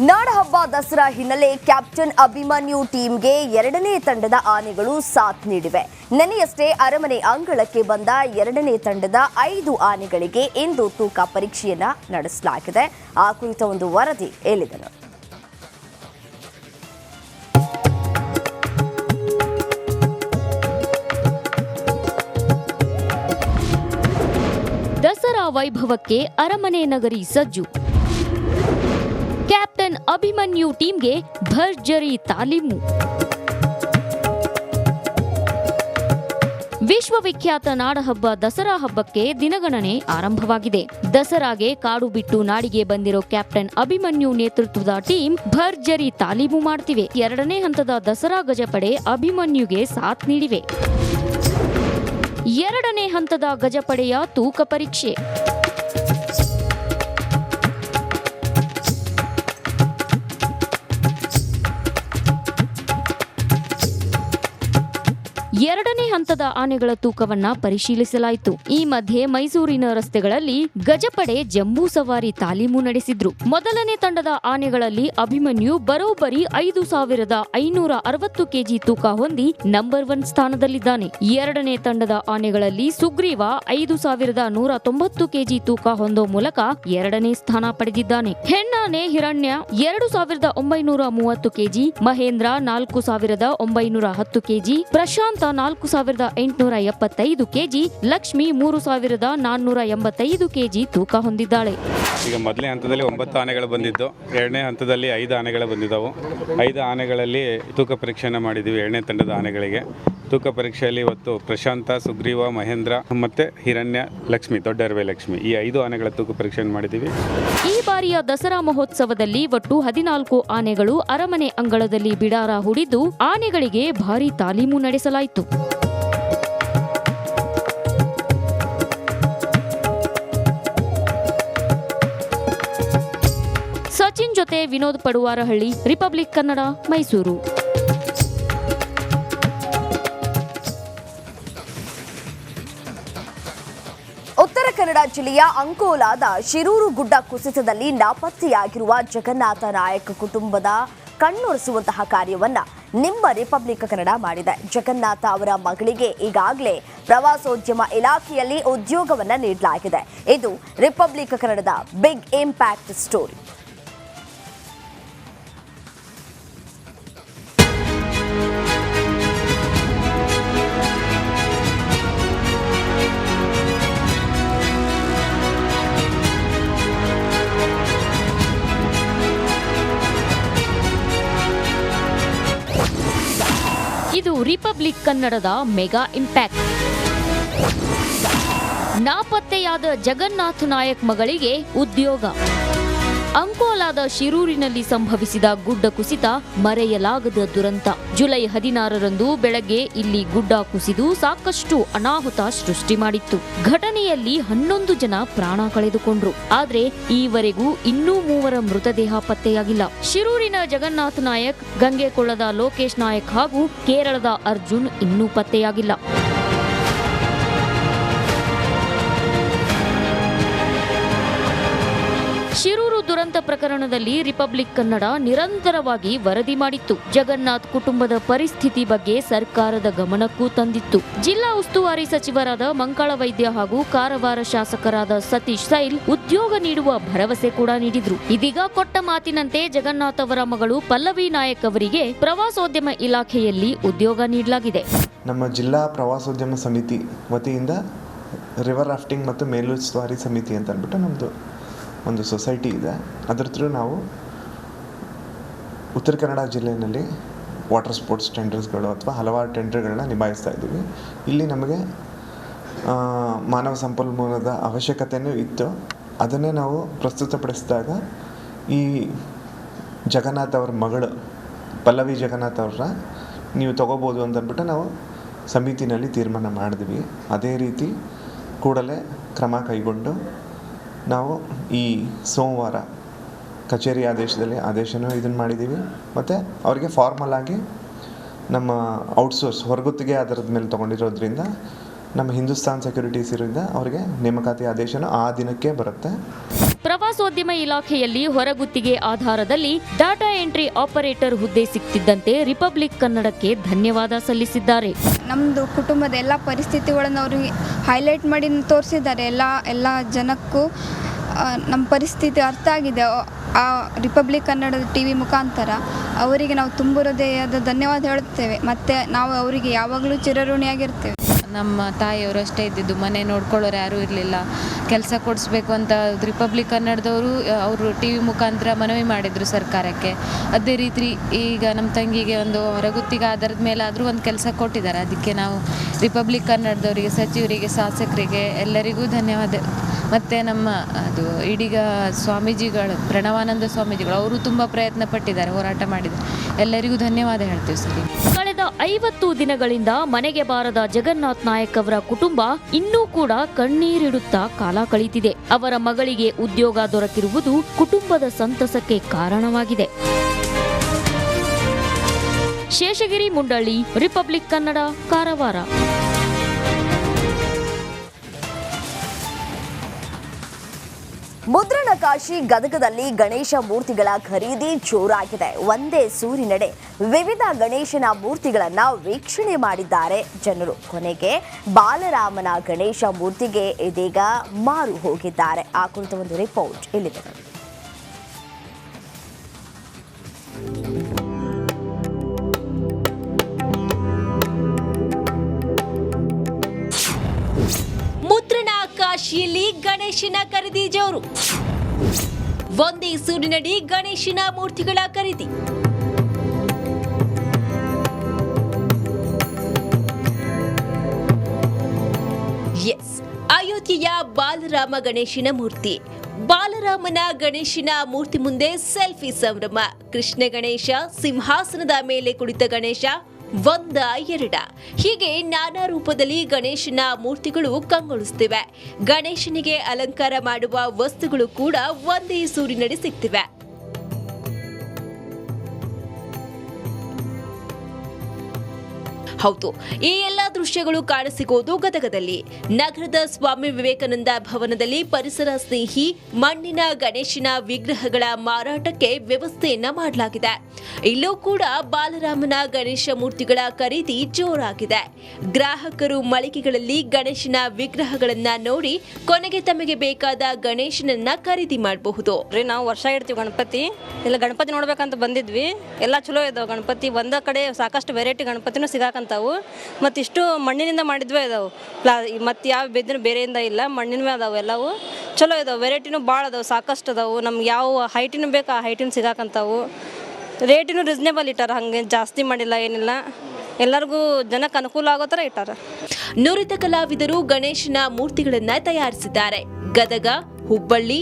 ನಾಡಹಬ್ಬ ದಸರಾ ಹಿನ್ನೆಲೆ ಕ್ಯಾಪ್ಟನ್ ಅಭಿಮನ್ಯು ಟೀಮ್ಗೆ ಎರಡನೇ ತಂಡದ ಆನೆಗಳು ಸಾಥ್ ನೀಡಿವೆ. ನೆನೆಯಷ್ಟೇ ಅರಮನೆ ಅಂಗಳಕ್ಕೆ ಬಂದ ಎರಡನೇ ತಂಡದ 5 ಆನೆಗಳಿಗೆ ಇಂದು ತೂಕ ಪರೀಕ್ಷೆಯನ್ನ ನಡೆಸಲಾಗಿದೆ. ಆ ಕುರಿತ ಒಂದು ವರದಿ ಎಲ್ಲಿದೆ. ದಸರಾ ವೈಭವಕ್ಕೆ ಅರಮನೆ ನಗರಿ ಸಜ್ಜು. ಕ್ಯಾಪ್ಟನ್ ಅಭಿಮನ್ಯು ಟೀಮ್ಗೆ ಭರ್ಜರಿ ತಾಲೀಮು. ವಿಶ್ವವಿಖ್ಯಾತ ನಾಡಹಬ್ಬ ದಸರಾ ಹಬ್ಬಕ್ಕೆ ದಿನಗಣನೆ ಆರಂಭವಾಗಿದೆ. ದಸರಾಗೆ ಕಾಡು ಬಿಟ್ಟು ನಾಡಿಗೆ ಬಂದಿರೋ ಕ್ಯಾಪ್ಟನ್ ಅಭಿಮನ್ಯು ನೇತೃತ್ವದ ಟೀಮ್ ಭರ್ಜರಿ ತಾಲೀಮು ಮಾಡ್ತಿವೆ. ಎರಡನೇ ಹಂತದ ದಸರಾ ಗಜಪಡೆ ಅಭಿಮನ್ಯುಗೆ ಸಾಥ್ ನೀಡಿವೆ. ಎರಡನೇ ಹಂತದ ಗಜಪಡೆಯ ತೂಕ ಪರೀಕ್ಷೆ. ಎರಡನೇ ಹಂತದ ಆನೆಗಳ ತೂಕವನ್ನ ಪರಿಶೀಲಿಸಲಾಯಿತು. ಈ ಮಧ್ಯೆ ಮೈಸೂರಿನ ರಸ್ತೆಗಳಲ್ಲಿ ಗಜಪಡೆ ಜಂಬೂ ಸವಾರಿ ತಾಲೀಮು ನಡೆಸಿದ್ರು. ಮೊದಲನೇ ತಂಡದ ಆನೆಗಳಲ್ಲಿ ಅಭಿಮನ್ಯು ಬರೋಬ್ಬರಿ 5,560 ಕೆಜಿ ತೂಕ ಹೊಂದಿ ನಂಬರ್ 1 ಸ್ಥಾನದಲ್ಲಿದ್ದಾನೆ. ಎರಡನೇ ತಂಡದ ಆನೆಗಳಲ್ಲಿ ಸುಗ್ರೀವ 5,190 ಕೆಜಿ ತೂಕ ಹೊಂದೋ ಮೂಲಕ ಎರಡನೇ ಸ್ಥಾನ ಪಡೆದಿದ್ದಾನೆ. ಹೆಣ್ಣಾನೆ ಹಿರಣ್ಯ 2,930 ಕೆಜಿ, ಮಹೇಂದ್ರ 4,910 ಕೆಜಿ, ಪ್ರಶಾಂತ 4,875 ಕೆಜಿ, ಲಕ್ಷ್ಮಿ 3,485 ಕೆಜಿ ತೂಕ ಹೊಂದಿದ್ದಾಳೆ. ಈಗ ಮೊದಲನೇ ಹಂತದಲ್ಲಿ 9 ಆನೆಗಳು ಬಂದಿದ್ದು, ಎರಡನೇ ಹಂತದಲ್ಲಿ 5 ಆನೆಗಳು ಬಂದಿದ್ದವು. 5 ಆನೆಗಳಲ್ಲಿ ತೂಕ ಪರೀಕ್ಷೆಯನ್ನು ಮಾಡಿದ್ದೀವಿ. ಎರಡನೇ ತಂಡದ ಆನೆಗಳಿಗೆ ತೂಕ ಪರೀಕ್ಷೆಯಲ್ಲಿ ಇವತ್ತು ಪ್ರಶಾಂತ, ಸುಗ್ರೀವ, ಮಹೇಂದ್ರ ಮತ್ತೆ ಹಿರಣ್ಯ, ಲಕ್ಷ್ಮಿ, ದೊಡ್ಡ ಅರವೆ ಲಕ್ಷ್ಮಿ, ಈ 5 ಆನೆಗಳ ತೂಕ ಪರೀಕ್ಷೆಯನ್ನು ಮಾಡಿದ್ದೀವಿ. ಈ ಬಾರಿಯ ದಸರಾ ಮಹೋತ್ಸವದಲ್ಲಿ ಒಟ್ಟು 14 ಆನೆಗಳು ಅರಮನೆ ಅಂಗಳದಲ್ಲಿ ಬಿಡಾರ ಹೂಡಿದ್ದು ಆನೆಗಳಿಗೆ ಭಾರೀ ತಾಲೀಮು ನಡೆಸಲಾಯಿತು. ಸಚಿನ್ ಜೊತೆ ವಿನೋದ್ ಪಡುವಾರಹಳ್ಳಿ, ರಿಪಬ್ಲಿಕ್ ಕನ್ನಡ, ಮೈಸೂರು. ಉತ್ತರ ಕನ್ನಡ ಜಿಲ್ಲೆಯ ಅಂಕೋಲಾದ ಶಿರೂರು ಗುಡ್ಡ ಕುಸಿತದಲ್ಲಿ ನಾಪತ್ತೆಯಾಗಿರುವ ಜಗನ್ನಾಥ ನಾಯಕ್ ಕುಟುಂಬದ ಕಣ್ಣೊರೆಸುವಂತಹ ಕಾರ್ಯವನ್ನ ನಿಮ್ಮ ರಿಪಬ್ಲಿಕ್ ಕನ್ನಡ ಮಾಡಿದೆ. ಜಗನ್ನಾಥ ಅವರ ಮಗಳಿಗೆ ಈಗಾಗಲೇ ಪ್ರವಾಸೋದ್ಯಮ ಇಲಾಖೆಯಲ್ಲಿ ಉದ್ಯೋಗವನ್ನ ನೀಡಲಾಗಿದೆ. ಇದು ರಿಪಬ್ಲಿಕ್ ಕನ್ನಡದ ಬಿಗ್ ಇಂಪ್ಯಾಕ್ಟ್ ಸ್ಟೋರಿ. ಇದು ರಿಪಬ್ಲಿಕ್ ಕನ್ನಡದ ಮೆಗಾ ಇಂಪ್ಯಾಕ್ಟ್. ನಾಪತ್ತೆಯಾದ ಜಗನ್ನಾಥ ನಾಯಕ್ ಮಗಳಿಗೆ ಉದ್ಯೋಗ. ಅಂಕೋಲಾದ ಶಿರೂರಿನಲ್ಲಿ ಸಂಭವಿಸಿದ ಗುಡ್ಡ ಕುಸಿತ ಮರೆಯಲಾಗದ ದುರಂತ. ಜುಲೈ 16ರಂದು ಬೆಳಗ್ಗೆ ಇಲ್ಲಿ ಗುಡ್ಡ ಕುಸಿದು ಸಾಕಷ್ಟು ಅನಾಹುತ ಸೃಷ್ಟಿ ಮಾಡಿತ್ತು. ಘಟನೆಯಲ್ಲಿ 11 ಜನ ಪ್ರಾಣ ಕಳೆದುಕೊಂಡ್ರು. ಆದ್ರೆ ಈವರೆಗೂ ಇನ್ನೂ 3 ಮೃತದೇಹ ಪತ್ತೆಯಾಗಿಲ್ಲ. ಶಿರೂರಿನ ಜಗನ್ನಾಥ ನಾಯಕ್, ಗಂಗೆಕೊಳ್ಳದ ಲೋಕೇಶ್ ನಾಯಕ್ ಹಾಗೂ ಕೇರಳದ ಅರ್ಜುನ್ ಇನ್ನೂ ಪತ್ತೆಯಾಗಿಲ್ಲ. ಶಿರೂರು ದುರಂತ ಪ್ರಕರಣದಲ್ಲಿ ರಿಪಬ್ಲಿಕ್ ಕನ್ನಡ ನಿರಂತರವಾಗಿ ವರದಿ ಮಾಡಿತ್ತು. ಜಗನ್ನಾಥ್ ಕುಟುಂಬದ ಪರಿಸ್ಥಿತಿ ಬಗ್ಗೆ ಸರ್ಕಾರದ ಗಮನಕ್ಕೂ ತಂದಿತ್ತು. ಜಿಲ್ಲಾ ಉಸ್ತುವಾರಿ ಸಚಿವರಾದ ಮಂಕಾಳ ವೈದ್ಯ ಹಾಗೂ ಕಾರವಾರ ಶಾಸಕರಾದ ಸತೀಶ್ ಸೈಲ್ ಉದ್ಯೋಗ ನೀಡುವ ಭರವಸೆ ಕೂಡ ನೀಡಿದ್ರು. ಇದೀಗ ಕೊಟ್ಟ ಮಾತಿನಂತೆ ಜಗನ್ನಾಥ್ ಅವರ ಮಗಳು ಪಲ್ಲವಿ ನಾಯಕ್ ಅವರಿಗೆ ಪ್ರವಾಸೋದ್ಯಮ ಇಲಾಖೆಯಲ್ಲಿ ಉದ್ಯೋಗ ನೀಡಲಾಗಿದೆ. ನಮ್ಮ ಜಿಲ್ಲಾ ಪ್ರವಾಸೋದ್ಯಮ ಸಮಿತಿ ವತಿಯಿಂದ ರಿವರ್ ರಾಫ್ಟಿಂಗ್ ಮತ್ತು ಮೇಲುಸ್ತುವಾರಿ ಸಮಿತಿ ಅಂತ ಅಂದ್ಬಿಟ್ಟು ನಮ್ಮದು ಒಂದು ಸೊಸೈಟಿ ಇದೆ. ಅದರ ಥ್ರೂ ನಾವು ಉತ್ತರ ಕನ್ನಡ ಜಿಲ್ಲೆಯಲ್ಲಿ ವಾಟರ್ ಸ್ಪೋರ್ಟ್ಸ್ ಟೆಂಡರ್ಸ್ಗಳು ಅಥವಾ ಹಲವಾರು ಟೆಂಡರ್ಗಳನ್ನ ನಿಭಾಯಿಸ್ತಾ ಇದ್ದೀವಿ. ಇಲ್ಲಿ ನಮಗೆ ಮಾನವ ಸಂಪನ್ಮೂಲದ ಅವಶ್ಯಕತೆಯೂ ಇತ್ತು. ಅದನ್ನೇ ನಾವು ಪ್ರಸ್ತುತಪಡಿಸಿದಾಗ ಈ ಜಗನ್ನಾಥ್ ಅವ್ರ ಮಗಳು ಪಲ್ಲವಿ ಜಗನ್ನಾಥ್ ಅವ್ರ ನೀವು ತೊಗೋಬೋದು ಅಂತಂದ್ಬಿಟ್ಟು ನಾವು ಸಮಿತಿನಲ್ಲಿ ತೀರ್ಮಾನ ಮಾಡಿದ್ವಿ. ಅದೇ ರೀತಿ ಕೂಡಲೇ ಕ್ರಮ ಕೈಗೊಂಡು ನಾವು ಈ ಸೋಮವಾರ ಕಚೇರಿ ಆದೇಶನೂ ಇದನ್ನು ಮಾಡಿದ್ದೀವಿ. ಮತ್ತು ಅವರಿಗೆ ಫಾರ್ಮಲ್ ಆಗಿ ನಮ್ಮ ಔಟ್ಸೋರ್ಸ್ ಹೊರಗುತ್ತಿಗೆ ಅದರದ ಮೇಲೆ ತೊಗೊಂಡಿರೋದ್ರಿಂದ ನಮ್ಮ ಹಿಂದೂಸ್ತಾನ್ ಸೆಕ್ಯೂರಿಟೀಸ್ ಇರೋದ್ರಿಂದ ಅವರಿಗೆ ನೇಮಕಾತಿ ಆದೇಶನೂ ಆ ದಿನಕ್ಕೆ ಬರುತ್ತೆ. ಪ್ರವಾಸೋದ್ಯಮ ಇಲಾಖೆಯಲ್ಲಿ ಹೊರಗುತ್ತಿಗೆ ಆಧಾರದಲ್ಲಿ ಡಾಟಾ ಎಂಟ್ರಿ ಆಪರೇಟರ್ ಹುದ್ದೆ ಸಿಕ್ತಿದ್ದಂತೆ ರಿಪಬ್ಲಿಕ್ ಕನ್ನಡಕ್ಕೆ ಧನ್ಯವಾದ ಸಲ್ಲಿಸಿದ್ದಾರೆ. ನಮ್ಮದು ಕುಟುಂಬದ ಎಲ್ಲ ಪರಿಸ್ಥಿತಿಗಳನ್ನು ಅವ್ರಿಗೆ ಹೈಲೈಟ್ ಮಾಡಿ ತೋರಿಸಿದ್ದಾರೆ. ಎಲ್ಲ ಜನಕ್ಕೂ ನಮ್ಮ ಪರಿಸ್ಥಿತಿ ಅರ್ಥ ಆಗಿದೆ. ಆ ರಿಪಬ್ಲಿಕ್ ಕನ್ನಡದ TV ಮುಖಾಂತರ ಅವರಿಗೆ ನಾವು ತುಂಬ ಹೃದಯದ ಧನ್ಯವಾದ ಹೇಳುತ್ತೇವೆ. ಮತ್ತು ನಾವು ಅವರಿಗೆ ಯಾವಾಗಲೂ ಚಿರಋಣಿಯಾಗಿರ್ತೇವೆ. ನಮ್ಮ ತಾಯಿಯವರು ಅಷ್ಟೇ ಇದ್ದಿದ್ದು, ಮನೆ ನೋಡ್ಕೊಳ್ಳೋರು ಯಾರೂ ಇರಲಿಲ್ಲ. ಕೆಲಸ ಕೊಡಿಸ್ಬೇಕು ಅಂತ ರಿಪಬ್ಲಿಕ್ ಕನ್ನಡದವರು ಅವರು TV ಮುಖಾಂತರ ಮನವಿ ಮಾಡಿದರು ಸರ್ಕಾರಕ್ಕೆ. ಅದೇ ರೀತಿ ಈಗ ನಮ್ಮ ತಂಗಿಗೆ ಒಂದು ಹೊರಗುತ್ತಿಗೆ ಆಧಾರದ ಮೇಲೆ ಆದರೂ ಒಂದು ಕೆಲಸ ಕೊಟ್ಟಿದ್ದಾರೆ. ಅದಕ್ಕೆ ನಾವು ರಿಪಬ್ಲಿಕ್ ಕನ್ನಡದವರಿಗೆ, ಸಚಿವರಿಗೆ, ಶಾಸಕರಿಗೆ ಎಲ್ಲರಿಗೂ ಧನ್ಯವಾದ. ಮತ್ತು ನಮ್ಮ ಅದು ಇದೀಗ ಸ್ವಾಮೀಜಿಗಳು, ಪ್ರಣವಾನಂದ ಸ್ವಾಮೀಜಿಗಳು, ಅವರು ತುಂಬ ಪ್ರಯತ್ನ ಪಟ್ಟಿದ್ದಾರೆ, ಹೋರಾಟ ಮಾಡಿದ್ದಾರೆ. ಎಲ್ಲರಿಗೂ ಧನ್ಯವಾದ ಹೇಳ್ತೀವಿ ಸರ್. ಕಳೆದ 50 ದಿನಗಳಿಂದ ಮನೆಗೆ ಬಾರದ ಜಗನ್ನಾಥ್ ನಾಯಕ್ ಅವರ ಕುಟುಂಬ ಇನ್ನೂ ಕೂಡ ಕಣ್ಣೀರಿಡುತ್ತಾ ಕಾಲ ಕಳೀತಿದೆ. ಅವರ ಮಗಳಿಗೆ ಉದ್ಯೋಗ ದೊರಕಿರುವುದು ಕುಟುಂಬದ ಸಂತಸಕ್ಕೆ ಕಾರಣವಾಗಿದೆ. ಶೇಷಗಿರಿ ಮುಂಡಳ್ಳಿ, ರಿಪಬ್ಲಿಕ್ ಕನ್ನಡ, ಕಾರವಾರ. ಮುದ್ರಣಕಾಶಿ ಗದಗದಲ್ಲಿ ಗಣೇಶ ಮೂರ್ತಿಗಳ ಖರೀದಿ ಜೋರಾಗಿದೆ. ಒಂದೇ ಸೂರಿನಡೆ ವಿವಿಧ ಗಣೇಶನ ಮೂರ್ತಿಗಳನ್ನ ವೀಕ್ಷಣೆ ಮಾಡಿದ್ದಾರೆ ಜನರು. ಕೊನೆಗೆ ಬಾಲರಾಮನ ಗಣೇಶ ಮೂರ್ತಿಗೆ ಇದೀಗ ಮಾರು ಹೋಗಿದ್ದಾರೆ. ಆ ಕುರಿತ ಒಂದು ರಿಪೋರ್ಟ್ ಇಲ್ಲಿದೆ. ಮುದ್ರಣಕಾಶಿಯಲ್ಲಿ ಗಣೇಶನ ಖರೀದಿ ಜೋರು. ಒಂದೇ ಸೂರಿನಡಿ ಗಣೇಶನ ಮೂರ್ತಿಗಳ ಖರೀದಿ. ಅಯೋಧ್ಯೆಯ ಬಾಲರಾಮ ಗಣೇಶನ ಮೂರ್ತಿ. ಬಾಲರಾಮನ ಗಣೇಶನ ಮೂರ್ತಿ ಮುಂದೆ ಸೆಲ್ಫಿ ಸಂಭ್ರಮ. ಕೃಷ್ಣ ಗಣೇಶ, ಸಿಂಹಾಸನದ ಮೇಲೆ ಕುಳಿತ ಗಣೇಶ, ಒಂದ ಎರಡ ಹೀಗೆ ನಾನಾ ರೂಪದಲ್ಲಿ ಗಣೇಶನ ಮೂರ್ತಿಗಳು ಕಂಗೊಳಿಸುತ್ತಿವೆ. ಗಣೇಶನಿಗೆ ಅಲಂಕಾರ ಮಾಡುವ ವಸ್ತುಗಳು ಕೂಡ ಒಂದೇ ಸೂರಿನಡಿ ಸಿಗ್ತಿವೆ. ಹೌದು, ಈ ಎಲ್ಲಾ ದೃಶ್ಯಗಳು ಕಾಣಸಿಗೋದು ಗದಗದಲ್ಲಿ. ನಗರದ ಸ್ವಾಮಿ ವಿವೇಕಾನಂದ ಭವನದಲ್ಲಿ ಪರಿಸರ ಸ್ನೇಹಿ ಮಣ್ಣಿನ ಗಣೇಶನ ವಿಗ್ರಹಗಳ ಮಾರಾಟಕ್ಕೆ ವ್ಯವಸ್ಥೆಯನ್ನ ಮಾಡಲಾಗಿದೆ. ಇಲ್ಲೂ ಕೂಡ ಬಾಲರಾಮನ ಗಣೇಶ ಮೂರ್ತಿಗಳ ಖರೀದಿ ಜೋರಾಗಿದೆ. ಗ್ರಾಹಕರು ಮಳಿಗೆಗಳಲ್ಲಿ ಗಣೇಶನ ವಿಗ್ರಹಗಳನ್ನ ನೋಡಿ ಕೊನೆಗೆ ತಮಗೆ ಬೇಕಾದ ಗಣೇಶನನ್ನ ಖರೀದಿ ಮಾಡಬಹುದು. ನಾವು ವರ್ಷ ಇಡ್ತೀವಿ ಗಣಪತಿ. ಇಲ್ಲ ಗಣಪತಿ ನೋಡ್ಬೇಕಂತ ಬಂದಿದ್ವಿ. ಎಲ್ಲ ಚಲೋ ಇದಾವೆ ಗಣಪತಿ. ಒಂದ ಕಡೆ ಸಾಕಷ್ಟು ವೆರೈಟಿ ಗಣಪತಿನೂ ಸಿಗಾಕಂತಾವು. ಮತ್ತು ಇಷ್ಟು ಮಣ್ಣಿನಿಂದ ಮಾಡಿದ್ವೇ ಇದಾವೆ. ಮತ್ತು ಯಾವ ಬೆದ್ದಿನ ಬೇರೆಯಿಂದ ಇಲ್ಲ, ಮಣ್ಣಿನವೇ ಅದಾವೆ. ಎಲ್ಲವೂ ಚಲೋ ಇದಾವೆ. ವೆರೈಟಿನೂ ಭಾಳ ಅದಾವೆ, ಸಾಕಷ್ಟು ಅದಾವೆ. ನಮ್ಗೆ ಯಾವ ಹೈಟಿನೂ ಬೇಕು ಆ ಹೈಟಿನೂ ಸಿಗಾಕಂತಾವು. ರೇಟಿನೂ ರೀಸನೇಬಲ್ ಇಟ್ಟಾರ, ಹಾಗೆ ಜಾಸ್ತಿ ಮಾಡಿಲ್ಲ ಏನಿಲ್ಲ. ಎಲ್ಲರಿಗೂ ಜನಕ್ಕೆ ಅನುಕೂಲ ಆಗೋ ಥರ ಇಟ್ಟಾರ. ನುರಿತ ಕಲಾವಿದರು ಗಣೇಶನ ಮೂರ್ತಿಗಳನ್ನ ತಯಾರಿಸಿದ್ದಾರೆ. ಗದಗ, ಹುಬ್ಬಳ್ಳಿ,